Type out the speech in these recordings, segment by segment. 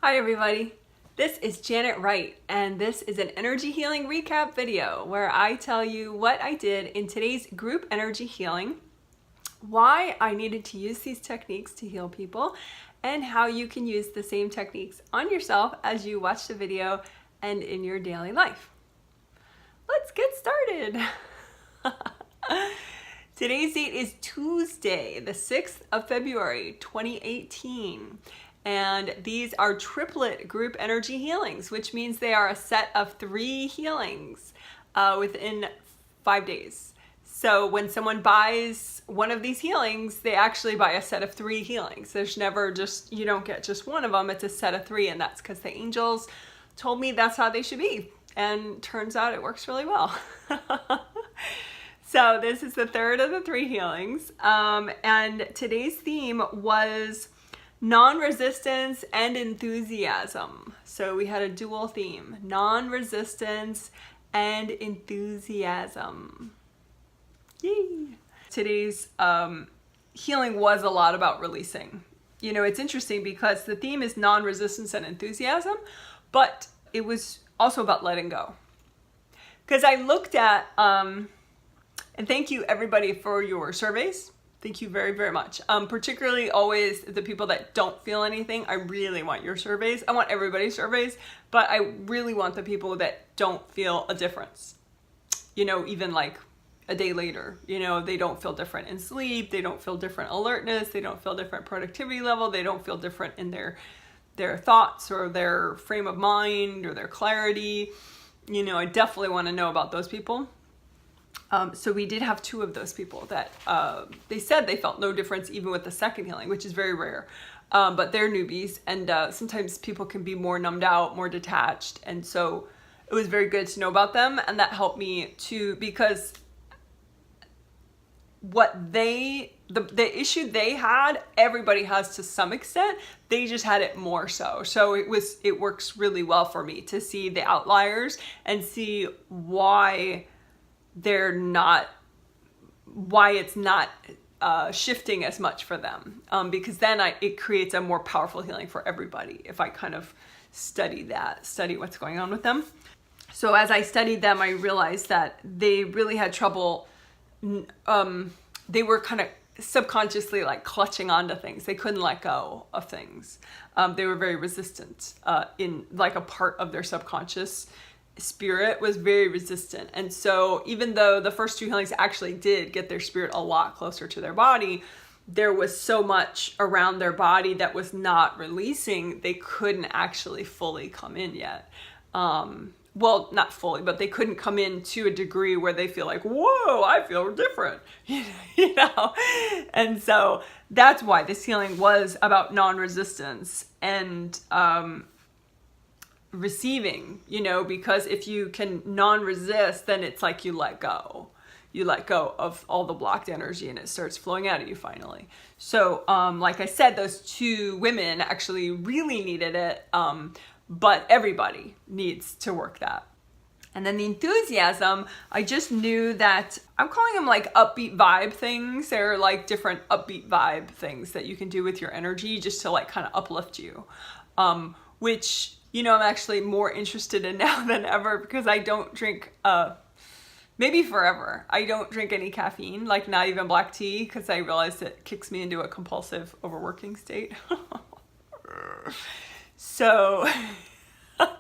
Hi everybody, this is Janet Wright and this is an energy healing recap video where I tell you what I did in today's group energy healing, why I needed to use these techniques to heal people, and how you can use the same techniques on yourself as you watch the video and in your daily life. Let's get started. Today's date is Tuesday, the 6th of February, 2018. And these are triplet group energy healings, which means they are a set of 3 healings within 5 days. So when someone buys one of these healings, they actually buy a set of 3 healings. There's never just, you don't get just one of them, it's a set of 3, and that's because the angels told me that's how they should be. And turns out it works really well. So this is the third of the 3 healings. And today's theme was non-resistance and enthusiasm. So we had a dual theme, non-resistance and enthusiasm. Yay! Today's healing was a lot about releasing. You know, it's interesting because the theme is non-resistance and enthusiasm, but it was also about letting go. Because I looked at, and thank you everybody for your surveys. Thank you very, very much. Particularly always the people that don't feel anything. I really want your surveys. I want everybody's surveys, but I really want the people that don't feel a difference. You know, even like a day later, you know, they don't feel different in sleep. They don't feel different alertness. They don't feel different productivity level. They don't feel different in their thoughts or their frame of mind or their clarity. You know, I definitely want to know about those people. So we did have 2 of those people that they said they felt no difference even with the second healing, which is very rare. But they're newbies, and sometimes people can be more numbed out, more detached. And so it was very good to know about them, and that helped me too, because what the issue they had, everybody has to some extent. They just had it more so. So it works really well for me to see the outliers and see why it's not shifting as much for them, because then it creates a more powerful healing for everybody if I kind of study what's going on with them. So as I studied them, I realized that they really had trouble. They were kind of subconsciously like clutching onto things. They couldn't let go of things. They were very resistant in like a part of their subconscious spirit was very resistant. And so even though the first 2 healings actually did get their spirit a lot closer to their body, there was so much around their body that was not releasing. They couldn't actually fully come in yet. Well, not fully, but they couldn't come in to a degree where they feel like, whoa, I feel different, you know? And so that's why this healing was about non-resistance and receiving, you know, because if you can non-resist, then it's like you let go of all the blocked energy and it starts flowing out of you finally. So like I said, those 2 women actually really needed it, but everybody needs to work that. And then the enthusiasm, I just knew that I'm calling them like upbeat vibe things. They're like different upbeat vibe things that you can do with your energy just to like kind of uplift you, which, you know, I'm actually more interested in now than ever, because I don't drink, maybe forever, I don't drink any caffeine, like not even black tea, because I realized it kicks me into a compulsive overworking state. So it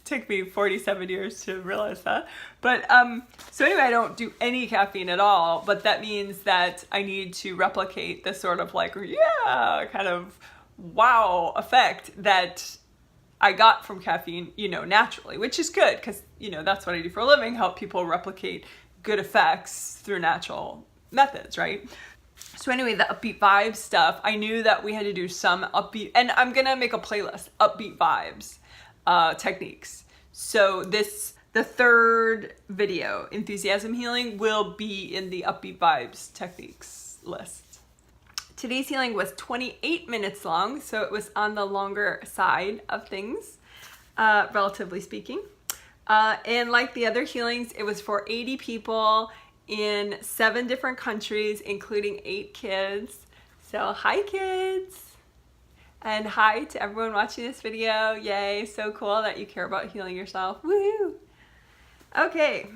took me 47 years to realize that. But so anyway, I don't do any caffeine at all, but that means that I need to replicate the sort of like, yeah, kind of wow effect that I got from caffeine, you know, naturally, which is good because, you know, that's what I do for a living, help people replicate good effects through natural methods, right? So anyway, the upbeat vibe stuff, I knew that we had to do some upbeat, and I'm going to make a playlist, upbeat vibes techniques. So the 3rd video, enthusiasm healing, will be in the upbeat vibes techniques list. Today's healing was 28 minutes long, so it was on the longer side of things, relatively speaking. And like the other healings, it was for 80 people in 7 different countries, including 8 kids. So hi kids. And hi to everyone watching this video. Yay, so cool that you care about healing yourself. Woohoo! Okay,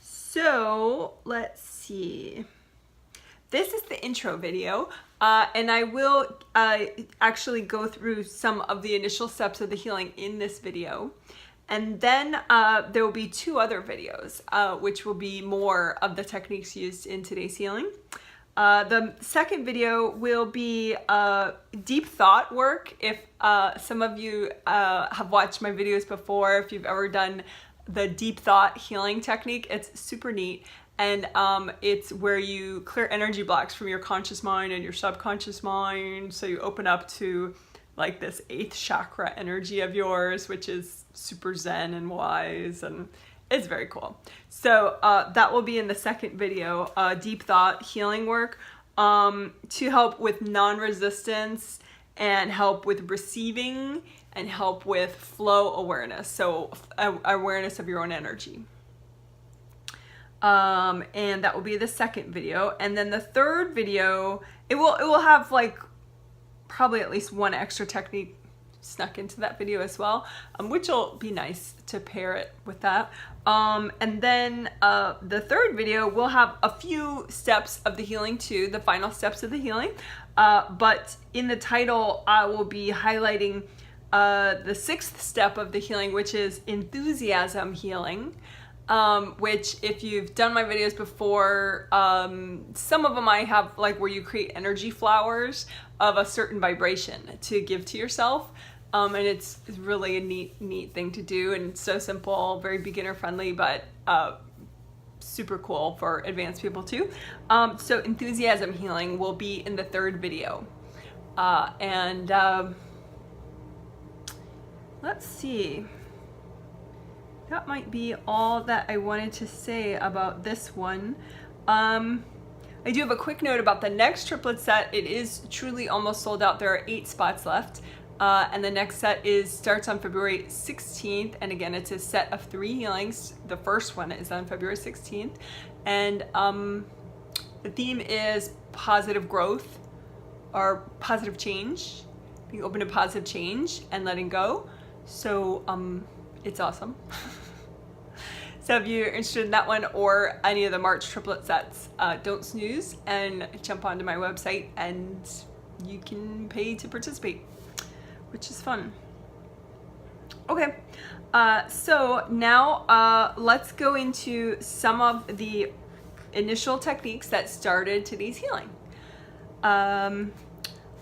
so let's see. This is the intro video, and I will actually go through some of the initial steps of the healing in this video. And then there will be 2 other videos, which will be more of the techniques used in today's healing. The second video will be deep thought work. If some of you have watched my videos before, if you've ever done the deep thought healing technique, it's super neat. And it's where you clear energy blocks from your conscious mind and your subconscious mind. So you open up to like this 8th chakra energy of yours, which is super zen and wise, and it's very cool. So that will be in the second video, deep thought healing work, to help with non-resistance and help with receiving and help with flow awareness. So awareness of your own energy. And that will be the second video. And then the third video, it will have like probably at least 1 extra technique snuck into that video as well, which will be nice to pair it with that. And then the third video will have a few steps of the healing too, the final steps of the healing. But in the title, I will be highlighting the 6th step of the healing, which is enthusiasm healing. Which if you've done my videos before, some of them I have like where you create energy flowers of a certain vibration to give to yourself. And it's really a neat thing to do, and it's so simple, very beginner friendly, but super cool for advanced people too. So enthusiasm healing will be in the 3rd video. Let's see. That might be all that I wanted to say about this one. I do have a quick note about the next triplet set. It is truly almost sold out. There are 8 spots left. And the next set starts on February 16th. And again, it's a set of 3 healings. The first one is on February 16th. And the theme is positive growth or positive change. Being open to positive change and letting go. So it's awesome. So if you're interested in that one or any of the March triplet sets, don't snooze and jump onto my website and you can pay to participate, which is fun. Okay, so now let's go into some of the initial techniques that started today's healing.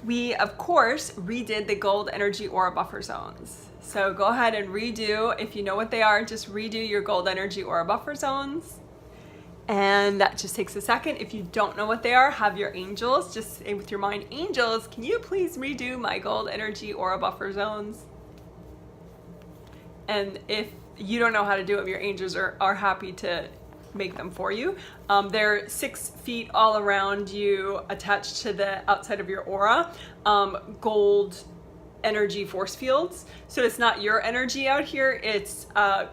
We, of course, redid the gold energy aura buffer zones. So go ahead and redo, if you know what they are, just redo your gold energy aura buffer zones. And that just takes a second. If you don't know what they are, have your angels, just say with your mind, angels, can you please redo my gold energy aura buffer zones? And if you don't know how to do them, your angels are happy to make them for you. They're 6 feet all around you, attached to the outside of your aura, gold energy force fields. So it's not your energy out here, it's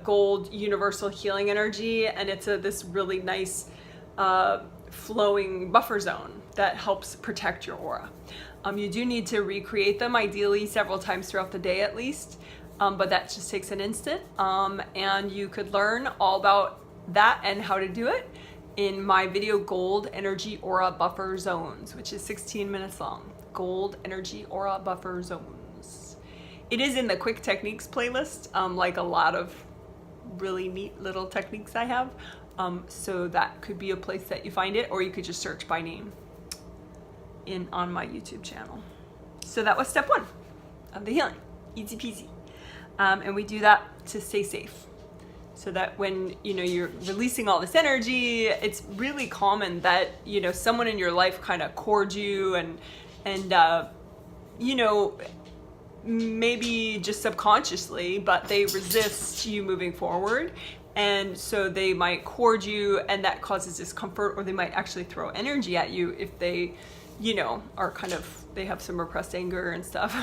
gold universal healing energy, and it's this really nice flowing buffer zone that helps protect your aura. You do need to recreate them, ideally several times throughout the day at least, but that just takes an instant. And you could learn all about that and how to do it in my video Gold Energy Aura Buffer Zones, which is 16 minutes long. Gold Energy Aura Buffer Zones. It is in the quick techniques playlist, like a lot of really neat little techniques I have. So that could be a place that you find it, or you could just search by name on my YouTube channel. So that was step 1 of the healing, easy peasy. And we do that to stay safe. So that when, you're releasing all this energy, it's really common that, someone in your life kind of cords you and maybe just subconsciously, but they resist you moving forward. And so they might cord you, and that causes discomfort, or they might actually throw energy at you if they, are they have some repressed anger and stuff.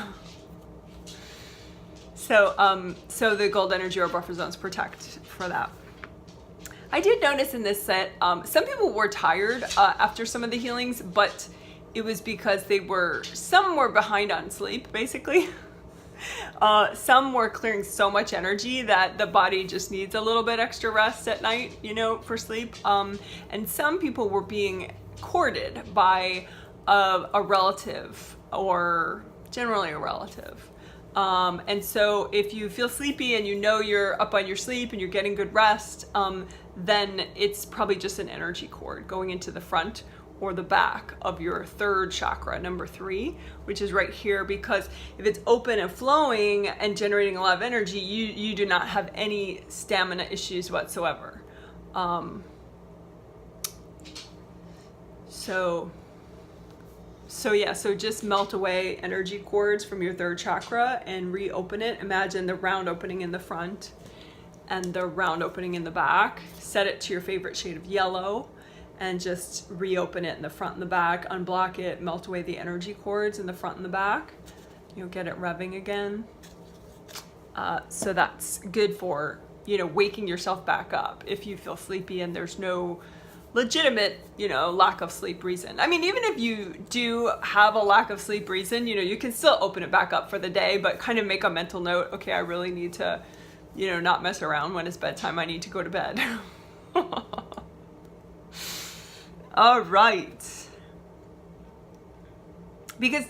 So the gold energy or buffer zones protect for that. I did notice in this set, some people were tired after some of the healings, but it was because some were behind on sleep, basically. Some were clearing so much energy that the body just needs a little bit extra rest at night, for sleep. And some people were being courted by a relative, or generally a relative. And so if you feel sleepy and you're up on your sleep and you're getting good rest, then it's probably just an energy cord going into the front or the back of your third chakra, number 3, which is right here, because if it's open and flowing and generating a lot of energy, you do not have any stamina issues whatsoever. So just melt away energy cords from your third chakra and reopen it. Imagine the round opening in the front and the round opening in the back. Set it to your favorite shade of yellow and just reopen it in the front and the back, unblock it, melt away the energy cords in the front and the back. You'll get it revving again. So that's good for, waking yourself back up if you feel sleepy and there's no legitimate, lack of sleep reason. I mean, even if you do have a lack of sleep reason, you can still open it back up for the day, but kind of make a mental note, okay, I really need to, not mess around when it's bedtime. I need to go to bed. All right. Because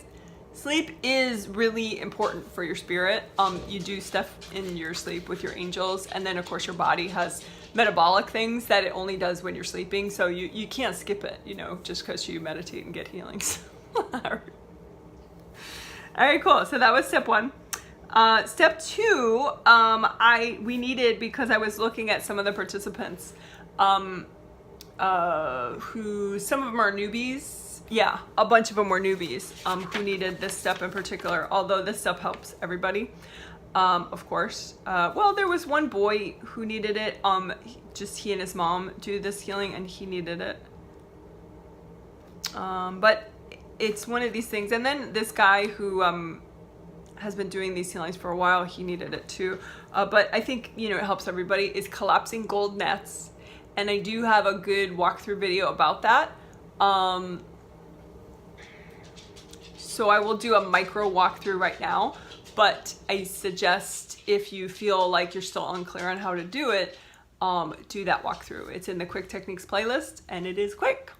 sleep is really important for your spirit. You do stuff in your sleep with your angels, and then of course your body has metabolic things that it only does when you're sleeping, so you can't skip it, just because you meditate and get healings. All right, cool. So that was step 1. Step 2, we needed, because I was looking at some of the participants, who some of them are newbies. Yeah, a bunch of them were newbies who needed this step in particular, although this step helps everybody, of course. Well, there was one boy who needed it. Just he and his mom do this healing, and he needed it. But it's one of these things. And then this guy who has been doing these healings for a while, he needed it too. But I think, it helps everybody, is collapsing gold nets. And I do have a good walkthrough video about that. So I will do a micro walkthrough right now, but I suggest if you feel like you're still unclear on how to do it, do that walkthrough. It's in the Quick Techniques playlist, and it is quick.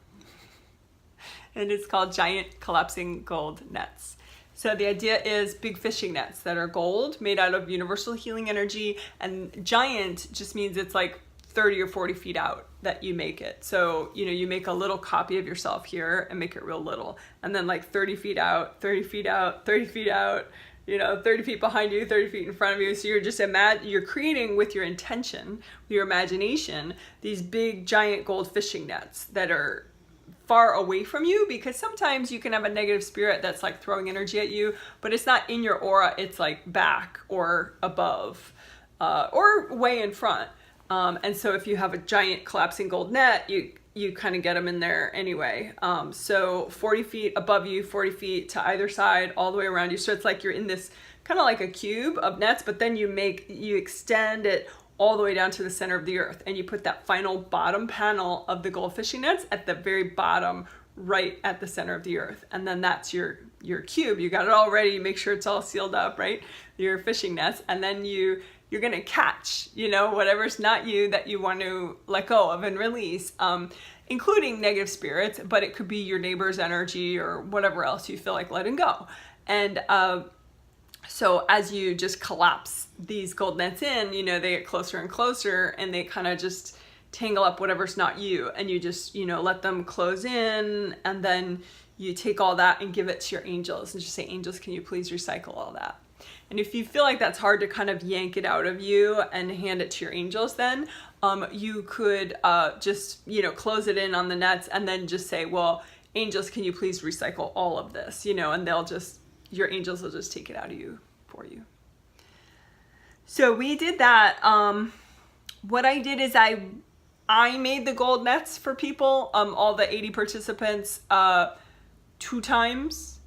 And it's called Giant Collapsing Gold Nets. So the idea is big fishing nets that are gold, made out of universal healing energy, and giant just means it's like 30 or 40 feet out that you make it. So, you make a little copy of yourself here and make it real little. And then like 30 feet out, 30 feet out, 30 feet out, 30 feet behind you, 30 feet in front of you. So you're just you're creating with your intention, with your imagination, these big giant gold fishing nets that are far away from you, because sometimes you can have a negative spirit that's like throwing energy at you, but it's not in your aura. It's like back or above, or way in front. And so if you have a giant collapsing gold net, you kind of get them in there anyway. So 40 feet above you, 40 feet to either side, all the way around you. So it's like you're in this kind of like a cube of nets, but then you extend it all the way down to the center of the earth. And you put that final bottom panel of the gold fishing nets at the very bottom, right at the center of the earth. And then that's your cube. You got it all ready. You make sure it's all sealed up, right? Your fishing nets. And then you're going to catch, whatever's not you that you want to let go of and release, including negative spirits, but it could be your neighbor's energy or whatever else you feel like letting go. And so as you just collapse these gold nets in, they get closer and closer, and they kind of just tangle up whatever's not you. And you just, let them close in, and then you take all that and give it to your angels and just say, angels, can you please recycle all that? And if you feel like that's hard to kind of yank it out of you and hand it to your angels, then you could just, close it in on the nets and then just say, well, angels, can you please recycle all of this? And your angels will just take it out of you for you. So we did that. What I did is I made the gold nets for people, all the 80 participants, 2 times.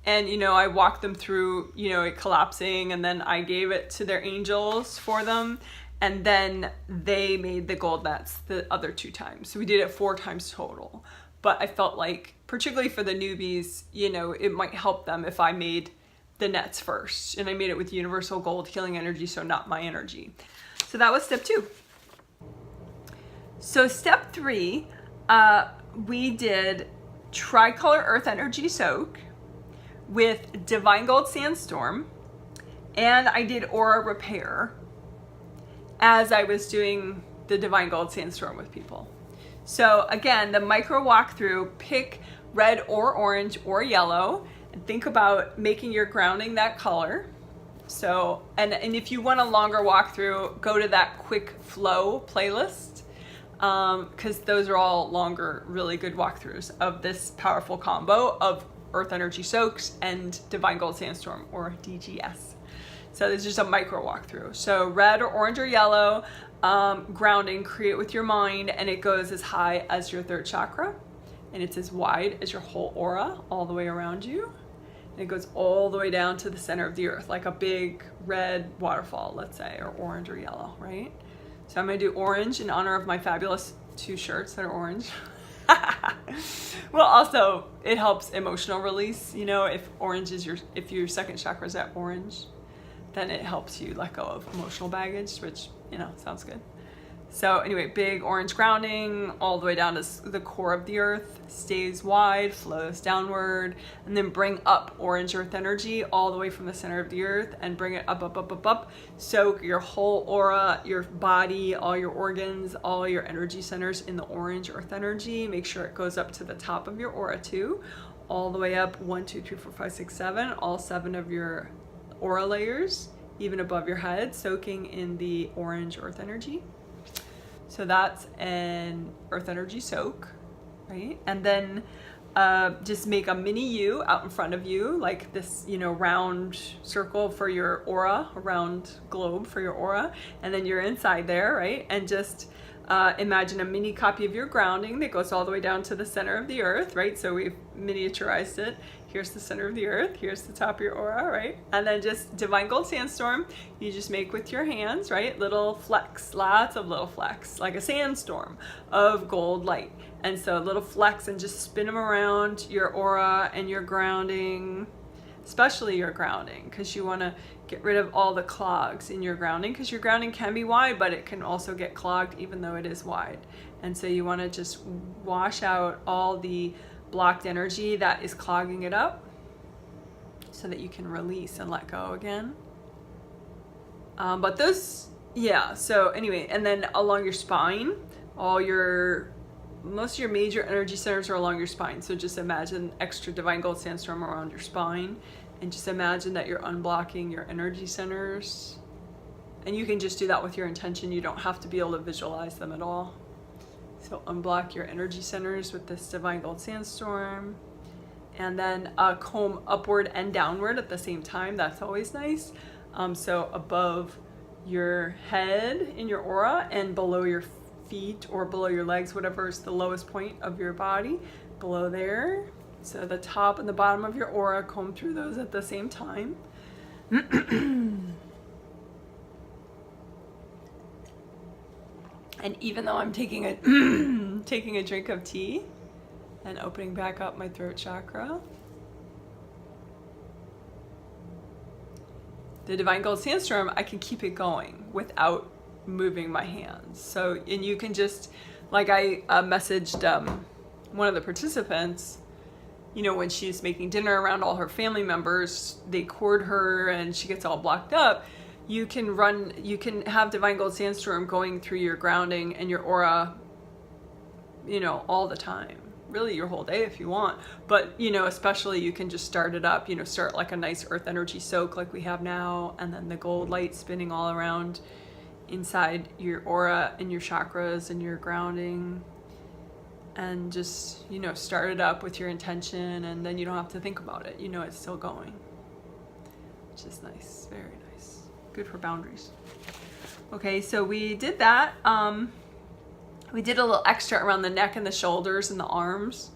And, I walked them through, it collapsing, and then I gave it to their angels for them. And then they made the gold nets the other 2 times. So we did it 4 times total. but I felt like, particularly for the newbies, you know, it might help them if I made the nets first. And I made it with universal gold healing energy, so not my energy. So that was step 2. So step 3, we did tricolor earth energy soak with divine gold sandstorm, and I did aura repair as I was doing the divine gold sandstorm with people. So again, the micro walkthrough, pick red or orange or yellow, and think about making your grounding that color. So, and if you want a longer walkthrough, go to that quick flow playlist, because those are all longer, really good walkthroughs of this powerful combo of earth energy soaks and divine gold sandstorm, or DGS. So this is just a micro walkthrough. So red or orange or yellow, grounding, create with your mind, and it goes as high as your 3rd chakra, and it's as wide as your whole aura all the way around you. And it goes all the way down to the center of the earth, like a big red waterfall, let's say, or orange or yellow, right? So I'm gonna do orange in honor of my fabulous 2 shirts that are orange. Well, also it helps emotional release, you know, if orange is if your 2nd chakra is at orange, then it helps you let go of emotional baggage, which, you know, sounds good. So anyway, big orange grounding all the way down to the core of the earth, stays wide, flows downward, and then bring up orange earth energy all the way from the center of the earth and bring it up, up, up, up, up. Soak your whole aura, your body, all your organs, all your energy centers in the orange earth energy. Make sure it goes up to the top of your aura too, all the way up 1, 2, 3, 4, 5, 6, 7, all 7 of your aura layers, even above your head, soaking in the orange earth energy. So that's an earth energy soak, right? And then just make a mini you out in front of you, like this, you know, round circle for your aura, a round globe for your aura. And then you're inside there, right? And just imagine a mini copy of your grounding that goes all the way down to the center of the earth, right? So we've miniaturized it. Here's the center of the earth, here's the top of your aura, right? And then just divine gold sandstorm, you just make with your hands, right? Little flecks, lots of little flecks, like a sandstorm of gold light. And so little flecks, and just spin them around your aura and your grounding, especially your grounding, because you want to get rid of all the clogs in your grounding, because your grounding can be wide, but it can also get clogged even though it is wide. And so you want to just wash out all the blocked energy that is clogging it up so that you can release and let go again. But those, yeah, so anyway, and then along your spine, most of your major energy centers are along your spine. So just imagine extra divine gold sandstorm around your spine, and just imagine that you're unblocking your energy centers. And you can just do that with your intention. You don't have to be able to visualize them at all. So unblock your energy centers with this divine gold sandstorm, and then comb upward and downward at the same time. That's always nice. So above your head in your aura, and below your feet or below your legs, whatever is the lowest point of your body, below there. So the top and the bottom of your aura, comb through those at the same time. And even though I'm taking a taking a drink of tea and opening back up my throat chakra, the divine gold sandstorm, I can keep it going without moving my hands. So, and you can just, like I messaged one of the participants, you know, when she's making dinner around all her family members, they cord her and she gets all blocked up. You can have divine gold sandstorm going through your grounding and your aura, you know, all the time, really your whole day if you want. But, you know, especially you can just start it up, you know, start like a nice earth energy soak like we have now, and then the gold light spinning all around inside your aura and your chakras and your grounding, and just, you know, start it up with your intention, and then you don't have to think about it. You know, it's still going, which is nice, very nice. Good for boundaries. Okay, so we did that. We did a little extra around the neck and the shoulders and the arms.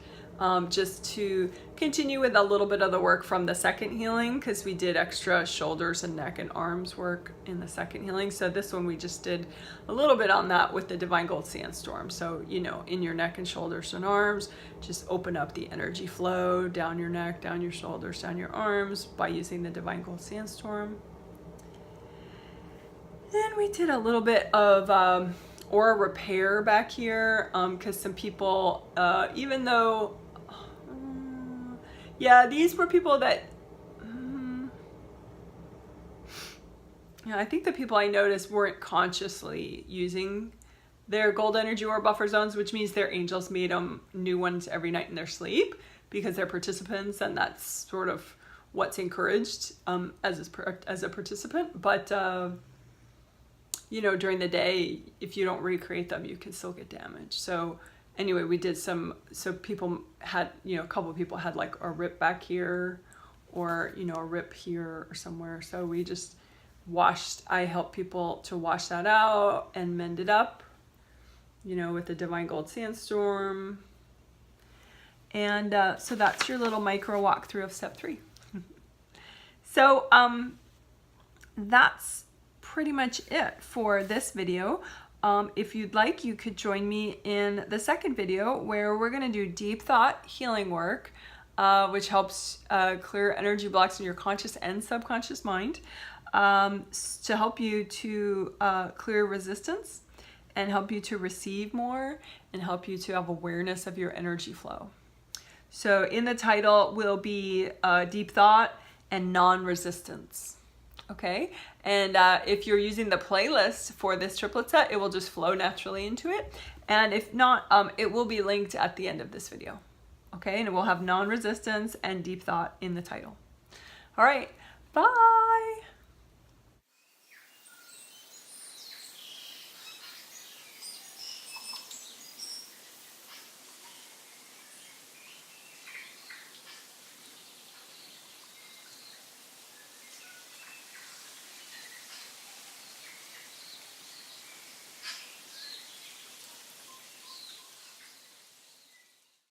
just to continue with a little bit of the work from the second healing, because we did extra shoulders and neck and arms work in the second healing. So this one we just did a little bit on that with the Divine Gold Sandstorm. So, you know, in your neck and shoulders and arms, just open up the energy flow down your neck, down your shoulders, down your arms by using the Divine Gold Sandstorm. Then we did a little bit of aura repair back here, because some people, even though, yeah, these were people that, yeah, I think the people I noticed weren't consciously using their gold energy aura buffer zones, which means their angels made them new ones every night in their sleep because they're participants, and that's sort of what's encouraged as a participant. But you know, during the day, if you don't recreate them, you can still get damaged. So anyway, we did some, so people had, you know, a couple of people had like a rip back here, or, you know, a rip here or somewhere. So we just I helped people to wash that out and mend it up, you know, with the Divine Gold Sandstorm. And so that's your little micro walkthrough of step 3. So that's pretty much it for this video. If you'd like, you could join me in the second video where we're going to do deep thought healing work, which helps clear energy blocks in your conscious and subconscious mind, to help you to clear resistance and help you to receive more and help you to have awareness of your energy flow. So in the title will be deep thought and non-resistance. Okay, and if you're using the playlist for this triplet set, it will just flow naturally into it. And if not, it will be linked at the end of this video. Okay, and it will have non-resistance and deep thought in the title. All right, bye.